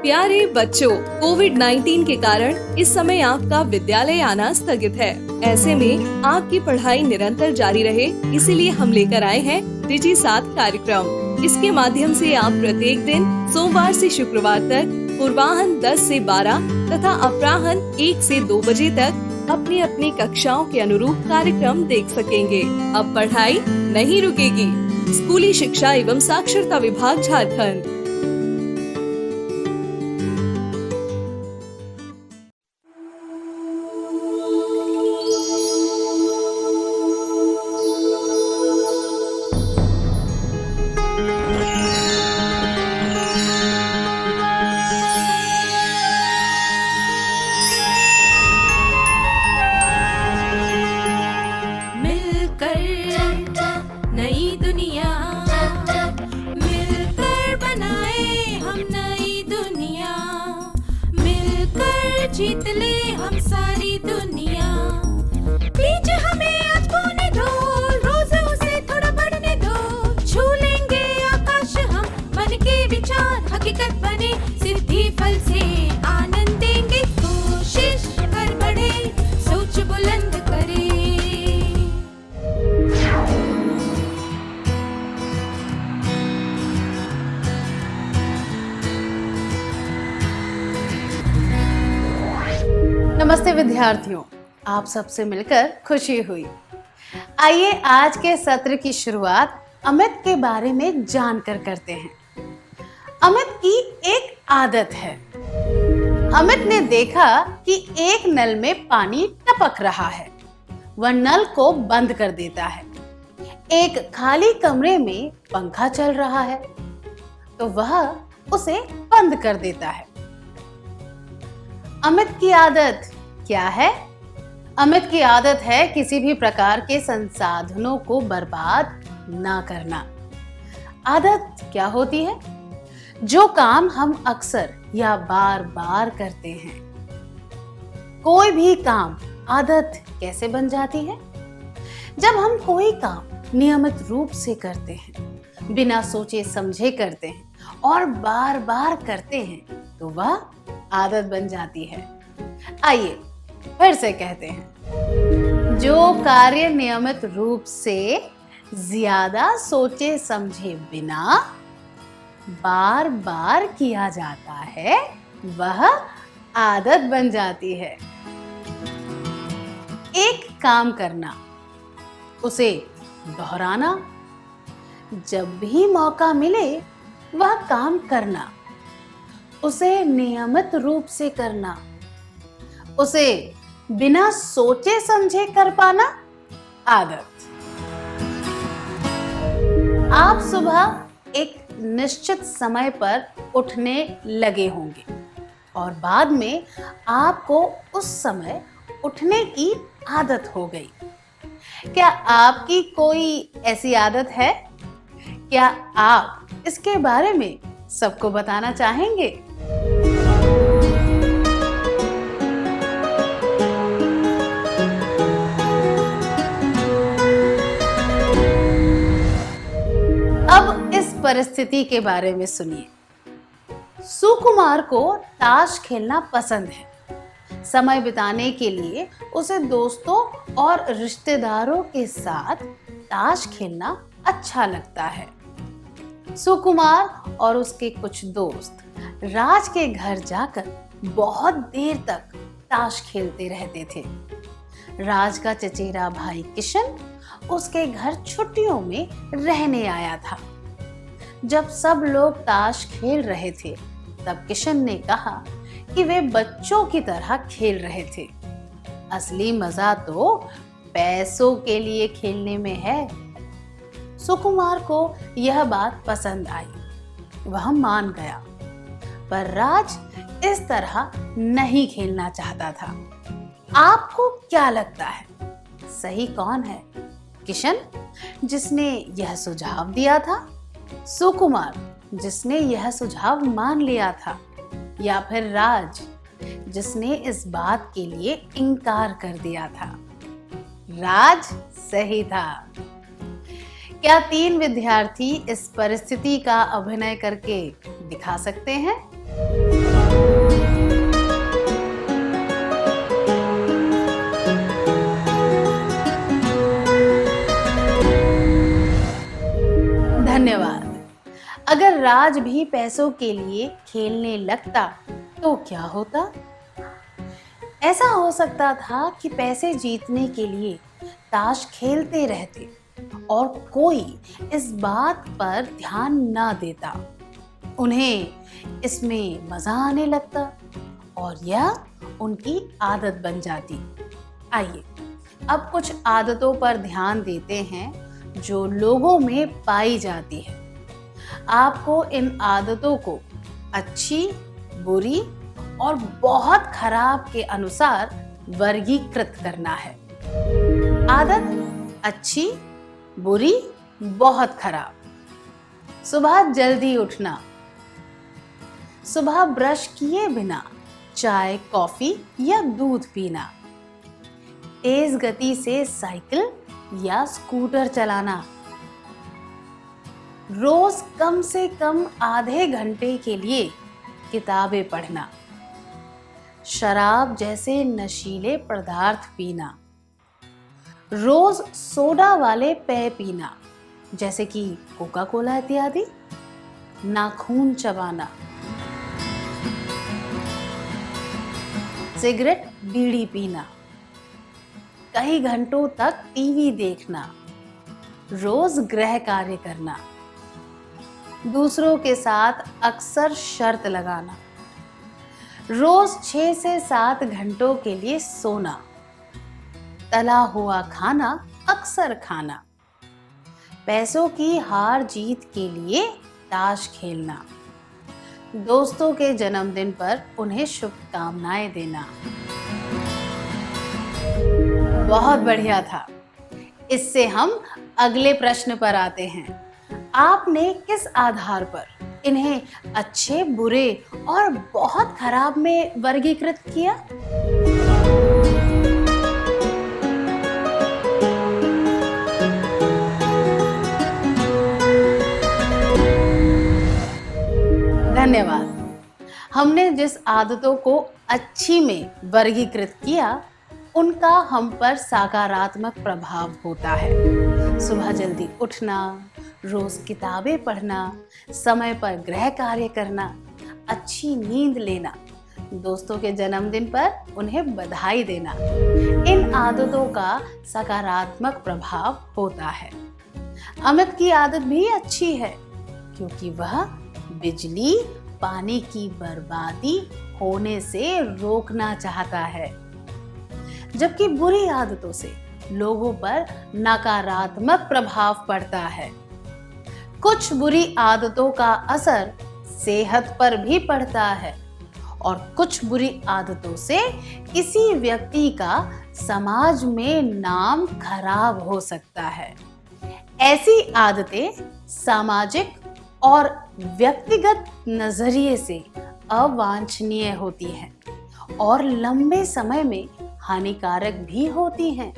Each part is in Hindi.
प्यारे बच्चों, कोविड-19 के कारण इस समय आपका विद्यालय आना स्थगित है। ऐसे में आपकी पढ़ाई निरंतर जारी रहे, इसीलिए हम लेकर आए हैं डिजी साथ कार्यक्रम। इसके माध्यम से आप प्रत्येक दिन सोमवार से शुक्रवार तक पूर्वाह्न 10 से 12 तथा अपराह्न 1 से 2 बजे तक अपनी अपनी कक्षाओं के अनुरूप कार्यक्रम देख सकेंगे। अब पढ़ाई नहीं रुकेगी। स्कूली शिक्षा एवं साक्षरता विभाग झारखंड। जीत ले हम सारी दुनिया। प्लीज हमें आज खोने दो, रोज उसे थोड़ा बढ़ने दो। छू लेंगे आकाश हम, मन के विचार हकीकत बने। सिद्धि फल से आनंद देंगे, कोशिश कर बढ़े, सोच बुलंद करे। नमस्ते विद्यार्थियों, आप सबसे मिलकर खुशी हुई। आइए आज के सत्र की शुरुआत अमित के बारे में जानकर करते हैं। अमित की एक आदत है। अमित ने देखा कि एक नल में पानी टपक रहा है। वह नल को बंद कर देता है। एक खाली कमरे में पंखा चल रहा है तो वह उसे बंद कर देता है। अमित की आदत क्या है? अमित की आदत है किसी भी प्रकार के संसाधनों को बर्बाद ना करना। आदत क्या होती है? जो काम हम अक्सर या बार बार करते हैं। कोई भी काम आदत कैसे बन जाती है? जब हम कोई काम नियमित रूप से करते हैं, बिना सोचे समझे करते हैं और बार बार करते हैं तो वह आदत बन जाती है। आइए फिर से कहते हैं, जो कार्य नियमित रूप से ज्यादा सोचे समझे बिना बार बार किया जाता है वह आदत बन जाती है। एक काम करना, उसे दोहराना, जब भी मौका मिले वह काम करना, उसे नियमित रूप से करना, उसे बिना सोचे समझे कर पाना आदत। आप सुबह एक निश्चित समय पर उठने लगे होंगे और बाद में आपको उस समय उठने की आदत हो गई। क्या आपकी कोई ऐसी आदत है? क्या आप इसके बारे में सबको बताना चाहेंगे? अब इस परिस्थिति के बारे में सुनिए। सुकुमार को ताश खेलना पसंद है। समय बिताने के लिए उसे दोस्तों और रिश्तेदारों के साथ ताश खेलना अच्छा लगता है। सुकुमार और उसके कुछ दोस्त राज के घर जाकर बहुत देर तक ताश खेलते रहते थे। राज का चचेरा भाई किशन उसके घर छुट्टियों में रहने आया था। जब सब लोग ताश खेल रहे थे तब किशन ने कहा कि वे बच्चों की तरह खेल रहे थे। असली मजा तो पैसों के लिए खेलने में है। सुकुमार को यह बात पसंद आई, वह मान गया। पर राज इस तरह नहीं खेलना चाहता था। आपको क्या लगता है, सही कौन है? किशन जिसने यह सुझाव दिया था, सुकुमार जिसने यह सुझाव मान लिया था, या फिर राज जिसने इस बात के लिए इनकार कर दिया था? राज सही था। क्या 3 विद्यार्थी इस परिस्थिति का अभिनय करके दिखा सकते हैं? धन्यवाद। अगर राज भी पैसों के लिए खेलने लगता तो क्या होता? ऐसा हो सकता था कि पैसे जीतने के लिए ताश खेलते रहते और कोई इस बात पर ध्यान ना देता। उन्हें इसमें मजा आने लगता और यह उनकी आदत बन जाती। आइए अब कुछ आदतों पर ध्यान देते हैं जो लोगों में पाई जाती है। आपको इन आदतों को अच्छी, बुरी और बहुत खराब के अनुसार वर्गीकृत करना है। आदत अच्छी, बुरी, बहुत खराब। सुबह जल्दी उठना, सुबह ब्रश किए बिना चाय, कॉफी या दूध पीना, तेज गति से साइकिल या स्कूटर चलाना, रोज कम से कम आधे घंटे के लिए किताबें पढ़ना, शराब जैसे नशीले पदार्थ पीना, रोज सोडा वाले पेय पीना जैसे कि कोका कोला इत्यादि, नाखून चबाना, सिगरेट, बीड़ी पीना, कई घंटों तक टीवी देखना, रोज गृह कार्य करना, दूसरों के साथ अक्सर शर्त लगाना, रोज 6 से 7 घंटों के लिए सोना, तला हुआ खाना अक्सर खाना, पैसों की हार जीत के लिए ताश खेलना, दोस्तों के जन्मदिन पर उन्हें शुभकामनाएं देना। बहुत बढ़िया था। इससे हम अगले प्रश्न पर आते हैं। आपने किस आधार पर इन्हें अच्छे, बुरे और बहुत खराब में वर्गीकृत किया? धन्यवाद। हमने जिस आदतों को अच्छी में वर्गीकृत किया उनका हम पर सकारात्मक प्रभाव होता है। सुबह जल्दी उठना, रोज किताबें पढ़ना, समय पर गृह कार्य करना, अच्छी नींद लेना, दोस्तों के जन्मदिन पर उन्हें बधाई देना, इन आदतों का सकारात्मक प्रभाव होता है। अमित की आदत भी अच्छी है क्योंकि वह बिजली, पानी की बर्बादी होने से रोकना चाहता है, जबकि बुरी आदतों से लोगों पर नकारात्मक प्रभाव पड़ता है। कुछ बुरी आदतों का असर सेहत पर भी पड़ता है और कुछ बुरी आदतों से किसी व्यक्ति का समाज में नाम खराब हो सकता है। ऐसी आदतें सामाजिक और व्यक्तिगत नजरिए से अवांछनीय होती हैं और लंबे समय में हानिकारक भी होती हैं।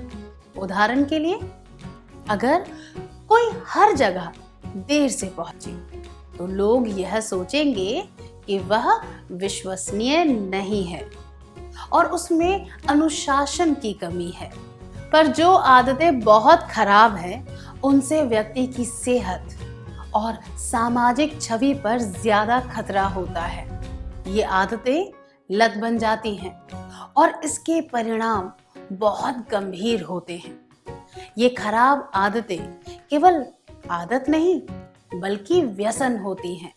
उदाहरण के लिए, अगर कोई हर जगह देर से पहुंचे तो लोग यह सोचेंगे कि वह विश्वसनीय नहीं है और उसमें अनुशासन की कमी है। पर जो आदतें बहुत खराब हैं, उनसे व्यक्ति की सेहत और सामाजिक छवि पर ज्यादा खतरा होता है। ये आदतें लत बन जाती हैं और इसके परिणाम बहुत गंभीर होते हैं। ये खराब आदतें केवल आदत नहीं बल्कि व्यसन होती हैं,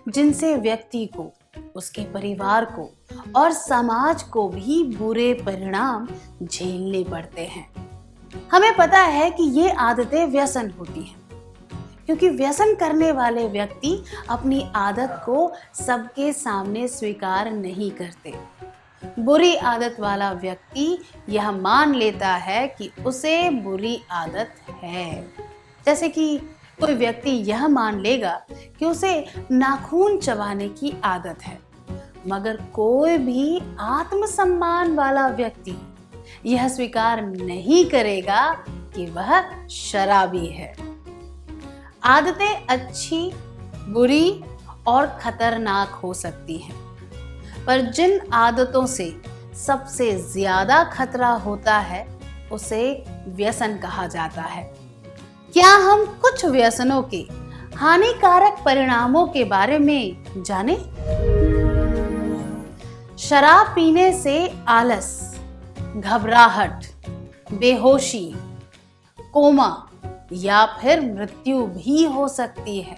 जिनसे व्यक्ति को, उसके परिवार को और समाज को भी बुरे परिणाम झेलने पड़ते हैं। हमें पता है कि ये आदतें व्यसन होती हैं क्योंकि व्यसन करने वाले व्यक्ति अपनी आदत को सबके सामने स्वीकार नहीं करते। बुरी आदत वाला व्यक्ति यह मान लेता है कि उसे बुरी आदत है। जैसे कि कोई व्यक्ति यह मान लेगा कि उसे नाखून चबाने की आदत है, मगर कोई भी आत्मसम्मान वाला व्यक्ति यह स्वीकार नहीं करेगा कि वह शराबी है। आदतें अच्छी, बुरी और खतरनाक हो सकती हैं, पर जिन आदतों से सबसे ज्यादा खतरा होता है उसे व्यसन कहा जाता है। क्या हम कुछ व्यसनों के हानिकारक परिणामों के बारे में जानें? शराब पीने से आलस, घबराहट, बेहोशी, कोमा या फिर मृत्यु भी हो सकती है।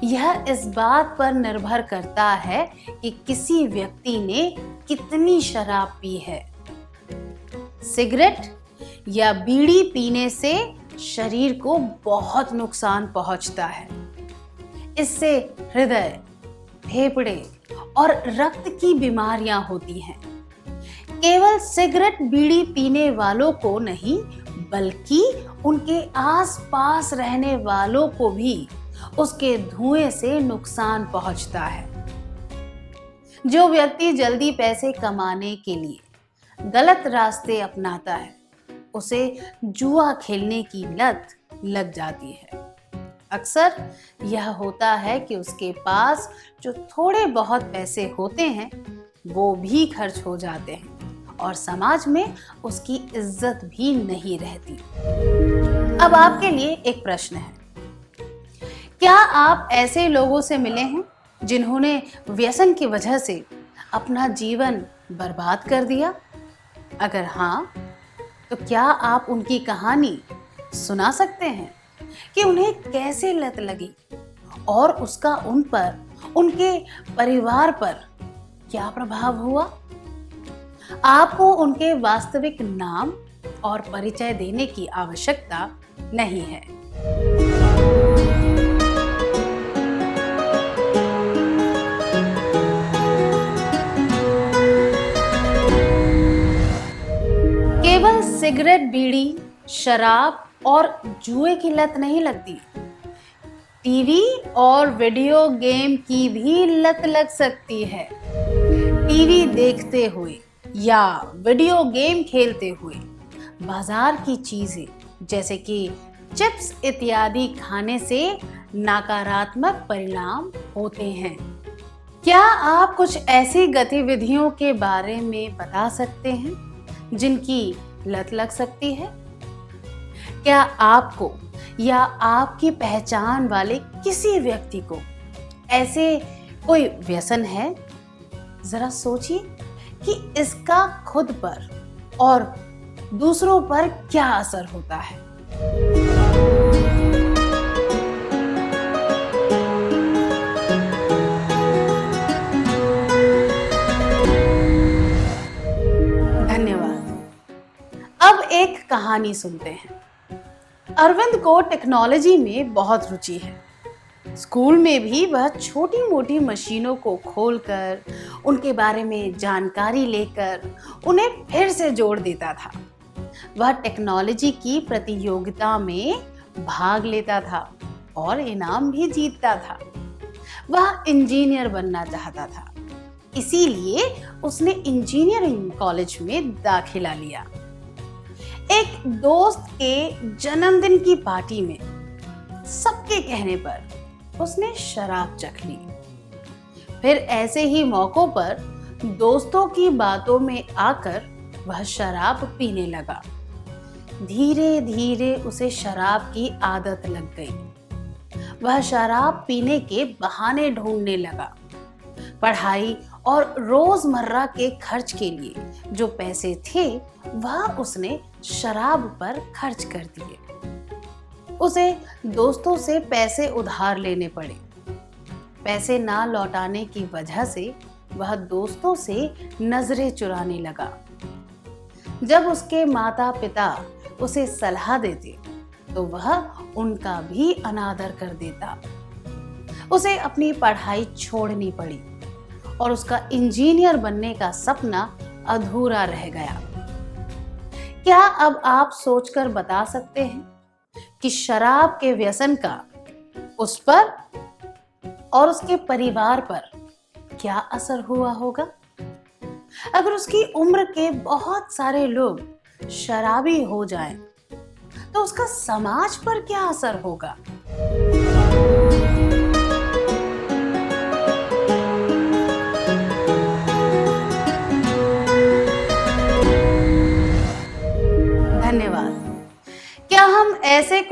यह इस बात पर निर्भर करता है कि किसी व्यक्ति ने कितनी शराब पी है। सिगरेट या बीड़ी पीने से शरीर को बहुत नुकसान पहुंचता है। इससे हृदय, फेफड़े और रक्त की बीमारियां होती हैं। केवल सिगरेट बीड़ी पीने वालों को नहीं, बल्कि उनके आसपास रहने वालों को भी उसके धुएं से नुकसान पहुंचता है। जो व्यक्ति जल्दी पैसे कमाने के लिए गलत रास्ते अपनाता है, उसे जुआ खेलने की लत लग जाती है। अक्सर यह होता है कि उसके पास जो थोड़े बहुत पैसे होते हैं वो भी खर्च हो जाते हैं और समाज में उसकी इज्जत भी नहीं रहती। अब आपके लिए एक प्रश्न है, क्या आप ऐसे लोगों से मिले हैं जिन्होंने व्यसन की वजह से अपना जीवन बर्बाद कर दिया? अगर हाँ, तो क्या आप उनकी कहानी सुना सकते हैं कि उन्हें कैसे लत लगी और उसका उन पर, उनके परिवार पर क्या प्रभाव हुआ? आपको उनके वास्तविक नाम और परिचय देने की आवश्यकता नहीं है। केवल सिगरेट, बीड़ी, शराब और जुए की लत नहीं लगती, टीवी और वीडियो गेम की भी लत लग सकती है। टीवी देखते हुए या वीडियो गेम खेलते हुए बाजार की चीजें जैसे कि चिप्स इत्यादि खाने से नकारात्मक परिणाम होते हैं। क्या आप कुछ ऐसी गतिविधियों के बारे में बता सकते हैं जिनकी लत लग सकती है? क्या आपको या आपकी पहचान वाले किसी व्यक्ति को ऐसे कोई व्यसन है? जरा सोचिए कि इसका खुद पर और दूसरों पर क्या असर होता है। धन्यवाद। अब एक कहानी सुनते हैं। अरविंद को टेक्नोलॉजी में बहुत रुचि है। स्कूल में भी वह छोटी मोटी मशीनों को खोलकर उनके बारे में जानकारी लेकर उन्हें फिर से जोड़ देता था। वह टेक्नोलॉजी की प्रतियोगिता में भाग लेता था और इनाम भी जीतता था। वह इंजीनियर बनना चाहता था, इसीलिए उसने इंजीनियरिंग कॉलेज में दाखिला लिया। एक दोस्त के जन्मदिन की पार्टी में सबके कहने पर उसने शराब चख ली। फिर ऐसे ही मौकों पर दोस्तों की बातों में आकर वह शराब पीने लगा। धीरे धीरे उसे शराब की आदत लग गई। वह शराब पीने के बहाने ढूंढने लगा। पढ़ाई और रोजमर्रा के खर्च के लिए जो पैसे थे वह उसने शराब पर खर्च कर दिए। उसे दोस्तों से पैसे उधार लेने पड़े। पैसे ना लौटाने की वजह से वह दोस्तों से नजरें चुराने लगा। जब उसके माता पिता उसे सलाह देते तो वह उनका भी अनादर कर देता। उसे अपनी पढ़ाई छोड़नी पड़ी और उसका इंजीनियर बनने का सपना अधूरा रह गया। क्या अब आप सोचकर बता सकते हैं कि शराब के व्यसन का उस पर और उसके परिवार पर क्या असर हुआ होगा? अगर उसकी उम्र के बहुत सारे लोग शराबी हो जाएं, तो उसका समाज पर क्या असर होगा?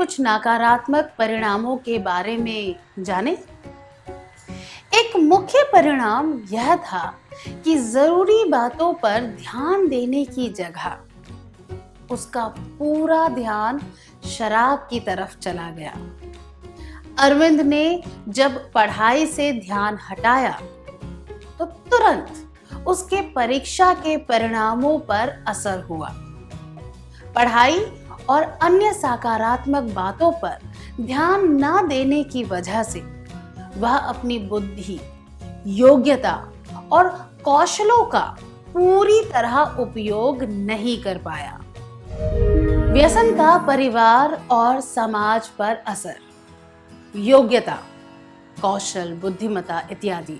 कुछ नकारात्मक परिणामों के बारे में जाने। एक मुख्य परिणाम यह था कि जरूरी बातों पर ध्यान देने की जगह उसका पूरा ध्यान शराब की तरफ चला गया। अरविंद ने जब पढ़ाई से ध्यान हटाया तो तुरंत उसके परीक्षा के परिणामों पर असर हुआ। पढ़ाई और अन्य सकारात्मक बातों पर ध्यान न देने की वजह से वह अपनी बुद्धि, योग्यता और कौशलों का पूरी तरह उपयोग नहीं कर पाया। व्यसन का परिवार और समाज पर असर। योग्यता, कौशल, बुद्धिमत्ता इत्यादि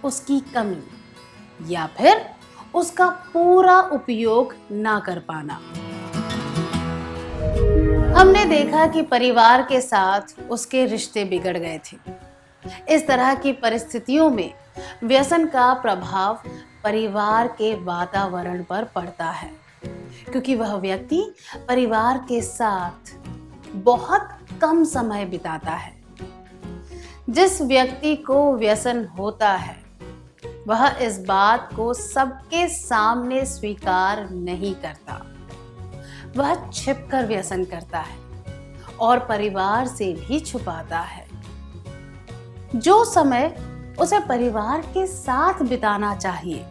उसकी कमी या फिर उसका पूरा उपयोग ना कर पाना। हमने देखा कि परिवार के साथ उसके रिश्ते बिगड़ गए थे। इस तरह की परिस्थितियों में व्यसन का प्रभाव परिवार के वातावरण पर पड़ता है, क्योंकि वह व्यक्ति परिवार के साथ बहुत कम समय बिताता है। जिस व्यक्ति को व्यसन होता है वह इस बात को सबके सामने स्वीकार नहीं करता। वह छिपकर व्यसन करता है और परिवार से भी छुपाता है। जो समय उसे परिवार के साथ बिताना चाहिए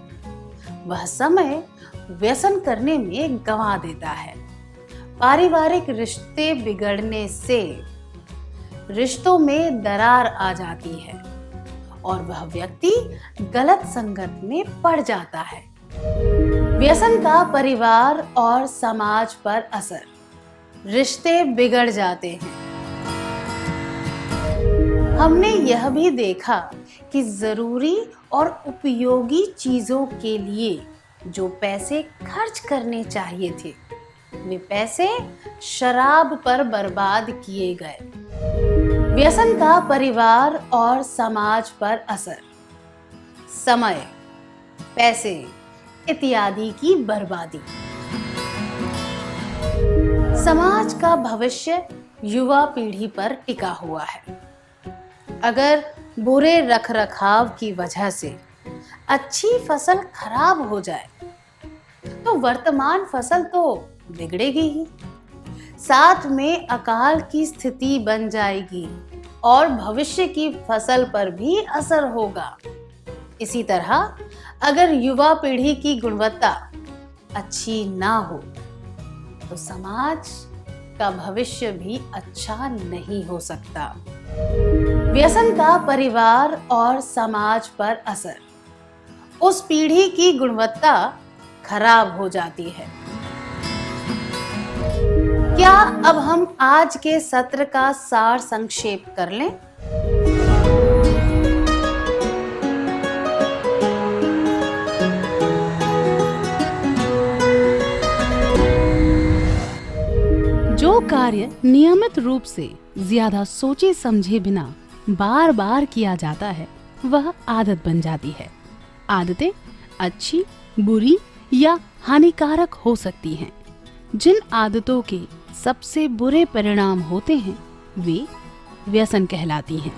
वह समय व्यसन करने में गंवा देता है। पारिवारिक रिश्ते बिगड़ने से रिश्तों में दरार आ जाती है और वह व्यक्ति गलत संगत में पड़ जाता है। व्यसन का परिवार और समाज पर असर। रिश्ते बिगड़ जाते हैं। हमने यह भी देखा कि जरूरी और उपयोगी चीजों के लिए जो पैसे खर्च करने चाहिए थे वे पैसे शराब पर बर्बाद किए गए। व्यसन का परिवार और समाज पर असर। समय, पैसे इत्यादि की बर्बादी। समाज का भविष्य युवा पीढ़ी पर टिका हुआ है। अगर बुरे रखरखाव की वजह से अच्छी फसल खराब हो जाए तो वर्तमान फसल तो बिगड़ेगी ही, साथ में अकाल की स्थिति बन जाएगी और भविष्य की फसल पर भी असर होगा। इसी तरह अगर युवा पीढ़ी की गुणवत्ता अच्छी ना हो तो समाज का भविष्य भी अच्छा नहीं हो सकता। व्यसन का परिवार और समाज पर असर। उस पीढ़ी की गुणवत्ता खराब हो जाती है। क्या अब हम आज के सत्र का सार संक्षेप कर लें? जो कार्य नियमित रूप से ज्यादा सोचे समझे बिना बार बार किया जाता है वह आदत बन जाती है। आदतें अच्छी, बुरी या हानिकारक हो सकती हैं। जिन आदतों के सबसे बुरे परिणाम होते हैं वे व्यसन कहलाती हैं।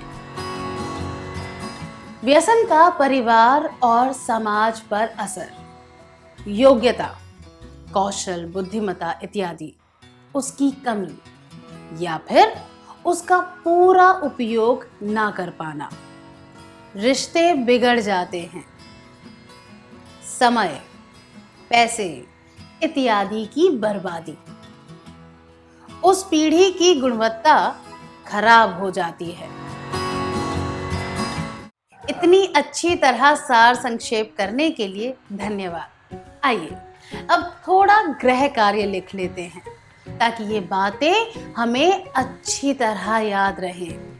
व्यसन का परिवार और समाज पर असर। योग्यता, कौशल, बुद्धिमत्ता इत्यादि उसकी कमी या फिर उसका पूरा उपयोग ना कर पाना। रिश्ते बिगड़ जाते हैं। समय, पैसे इत्यादि की बर्बादी। उस पीढ़ी की गुणवत्ता खराब हो जाती है। इतनी अच्छी तरह सार संक्षेप करने के लिए धन्यवाद। आइए अब थोड़ा गृह कार्य लिख लेते हैं ताकि ये बातें हमें अच्छी तरह याद रहें।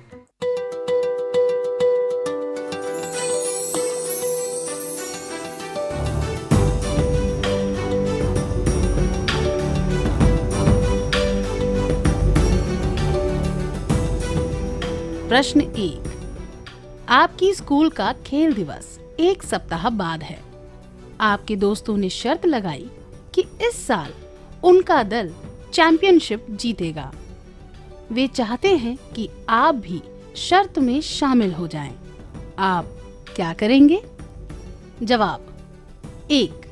प्रश्न 1। आपकी स्कूल का खेल दिवस 1 सप्ताह बाद है। आपके दोस्तों ने शर्त लगाई कि इस साल उनका दल चैंपियनशिप जीतेगा। वे चाहते हैं कि आप भी शर्त में शामिल हो जाएं। आप क्या करेंगे? जवाब: 1.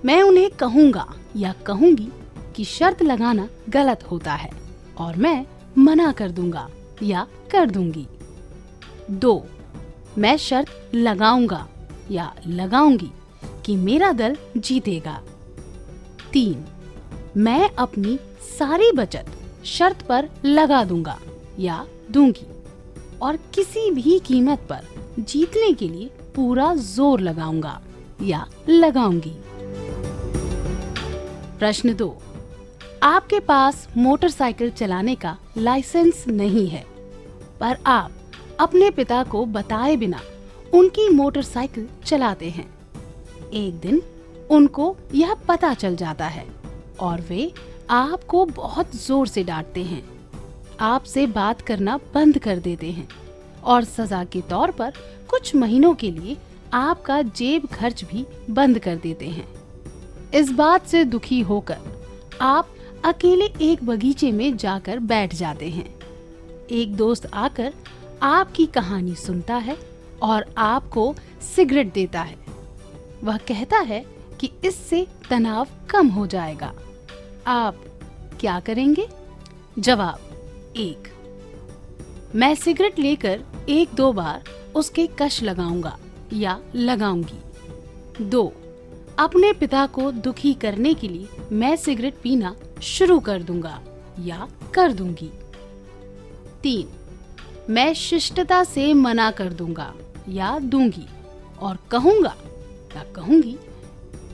मैं उन्हें कहूँगा या कहूँगी कि शर्त लगाना गलत होता है और मैं मना कर दूंगा या कर दूंगी। 2. मैं शर्त लगाऊंगा या लगाऊंगी कि मेरा दल जीतेगा। 3. मैं अपनी सारी बचत शर्त पर लगा दूंगा या दूंगी और किसी भी कीमत पर जीतने के लिए पूरा जोर लगाऊंगा या लगाऊंगी। प्रश्न 2. आपके पास मोटरसाइकिल चलाने का लाइसेंस नहीं है, पर आप अपने पिता को बताए बिना उनकी मोटरसाइकिल चलाते हैं। एक दिन उनको यह पता चल जाता है और वे आपको बहुत जोर से डांटते हैं, आपसे बात करना बंद कर देते हैं और सजा के तौर पर कुछ महीनों के लिए आपका जेब खर्च भी बंद कर देते हैं। इस बात से दुखी होकर आप अकेले एक बगीचे में जाकर बैठ जाते हैं। एक दोस्त आकर आपकी कहानी सुनता है और आपको सिगरेट देता है। वह कहता है कि इससे तनाव कम हो जाएगा। आप क्या करेंगे? जवाब: 1. मैं सिगरेट लेकर 1-2 बार उसके कश लगाऊंगा या लगाऊंगी। 2. अपने पिता को दुखी करने के लिए मैं सिगरेट पीना शुरू कर दूंगा या कर दूंगी। 3. मैं शिष्टता से मना कर दूंगा या दूंगी और कहूंगा या कहूंगी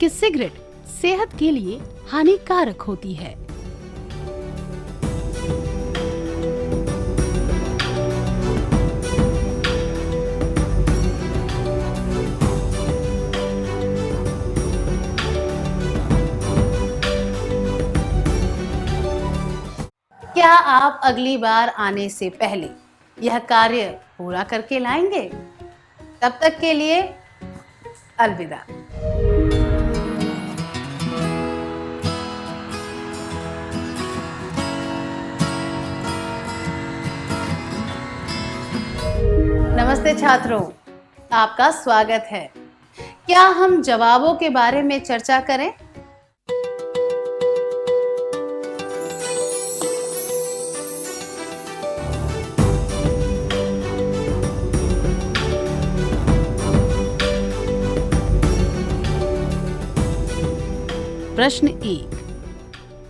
कि सिगरेट सेहत के लिए हानिकारक होती है। क्या आप अगली बार आने से पहले यह कार्य पूरा करके लाएंगे? तब तक के लिए अलविदा। नमस्ते छात्रों, आपका स्वागत है। क्या हम जवाबों के बारे में चर्चा करें? प्रश्न 1.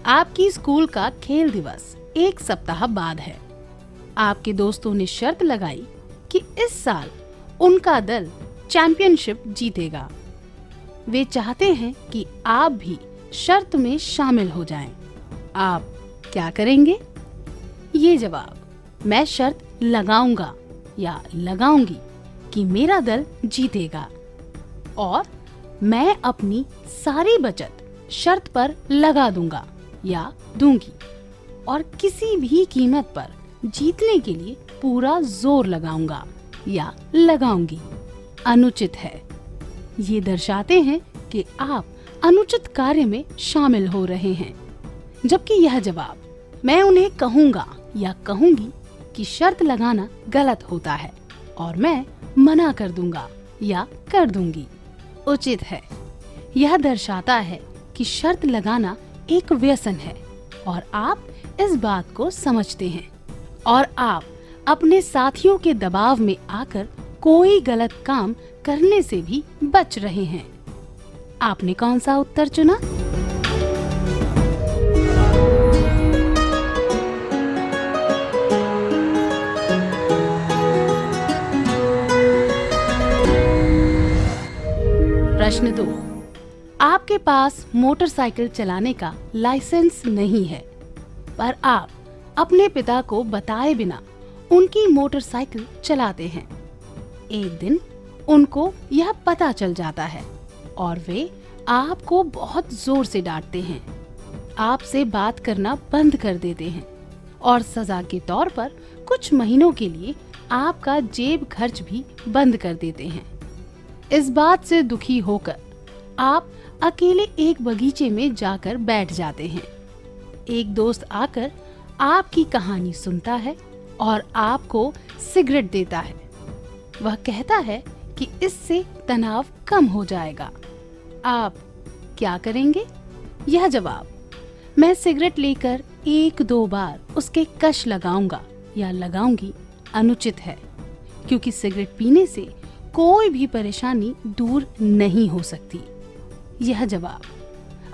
आपकी स्कूल का खेल दिवस 1 सप्ताह बाद है। आपके दोस्तों ने शर्त लगाई कि इस साल उनका दल चैंपियनशिप जीतेगा। वे चाहते हैं कि आप भी शर्त में शामिल हो जाएं। आप क्या करेंगे? ये जवाब: मैं शर्त लगाऊंगा या लगाऊंगी कि मेरा दल जीतेगा और मैं अपनी सारी बचत शर्त पर लगा दूंगा या दूंगी और किसी भी कीमत पर जीतने के लिए पूरा जोर लगाऊंगा या लगाऊंगी। अनुचित है। ये दर्शाते हैं कि आप अनुचित कार्य में शामिल हो रहे हैं, जबकि यह जवाब मैं उन्हें कहूंगा या कहूंगी कि शर्त लगाना गलत होता है और मैं मना कर दूंगा या कर दूंगी उचित है। यह दर्शाता है कि शर्त लगाना एक व्यसन है और आप इस बात को समझते हैं और आप अपने साथियों के दबाव में आकर कोई गलत काम करने से भी बच रहे हैं। आपने कौन सा उत्तर चुना? प्रश्न 2. आपके पास मोटरसाइकिल चलाने का लाइसेंस नहीं है, पर आप अपने पिता को बताए बिना उनकी मोटरसाइकिल चलाते हैं। एक दिन उनको यह पता चल जाता है और वे आपको बहुत जोर से डांटते हैं, आपसे बात करना बंद कर देते हैं और सजा के तौर पर कुछ महीनों के लिए आपका जेब खर्च भी बंद कर देते हैं। इस बात से दुखी होकर आप अकेले एक बगीचे में जाकर बैठ जाते हैं। एक दोस्त आकर आपकी कहानी सुनता है और आपको सिगरेट देता है। वह कहता है कि इससे तनाव कम हो जाएगा। आप क्या करेंगे? यह जवाब, मैं सिगरेट लेकर 1-2 बार उसके कश लगाऊंगा या लगाऊंगी अनुचित है, क्योंकि सिगरेट पीने से कोई भी परेशानी दूर नहीं हो सकती। यह जवाब,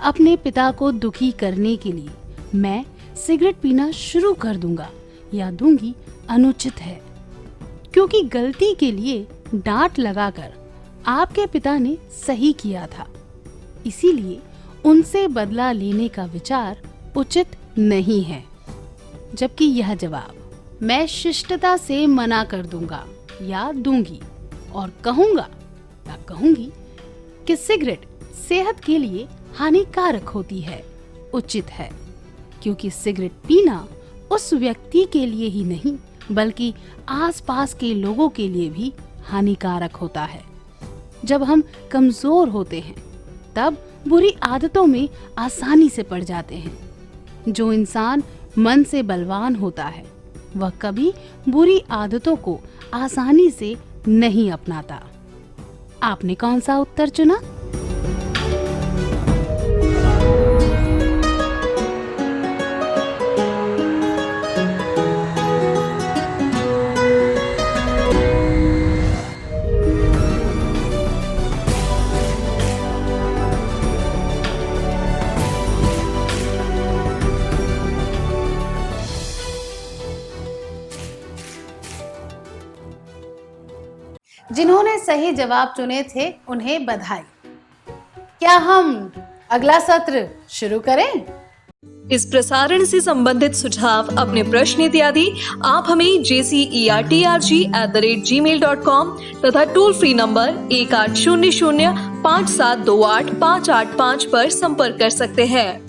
अपने पिता को दुखी करने के लिए मैं सिगरेट पीना शुरू कर दूंगा या दूंगी अनुचित है, क्योंकि गलती के लिए डांट लगाकर आपके पिता ने सही किया था, इसीलिए उनसे बदला लेने का विचार उचित नहीं है। जबकि यह जवाब, मैं शिष्टता से मना कर दूंगा या दूंगी और कहूंगा या कहूंगी कि सिगरेट सेहत के लिए हानिकारक होती है, उचित है, क्योंकि सिगरेट पीना उस व्यक्ति के लिए ही नहीं बल्कि आसपास के लोगों के लिए भी हानिकारक होता है। जब हम कमजोर होते हैं तब बुरी आदतों में आसानी से पड़ जाते हैं। जो इंसान मन से बलवान होता है वह कभी बुरी आदतों को आसानी से नहीं अपनाता। आपने कौन सा उत्तर चुना? जिन्होंने सही जवाब चुने थे उन्हें बधाई। क्या हम अगला सत्र शुरू करें? इस प्रसारण से संबंधित सुझाव, अपने प्रश्न इत्यादि आप हमें jcertrg@gmail.com तथा टोल फ्री नंबर 1800 5728 585 पर संपर्क कर सकते हैं।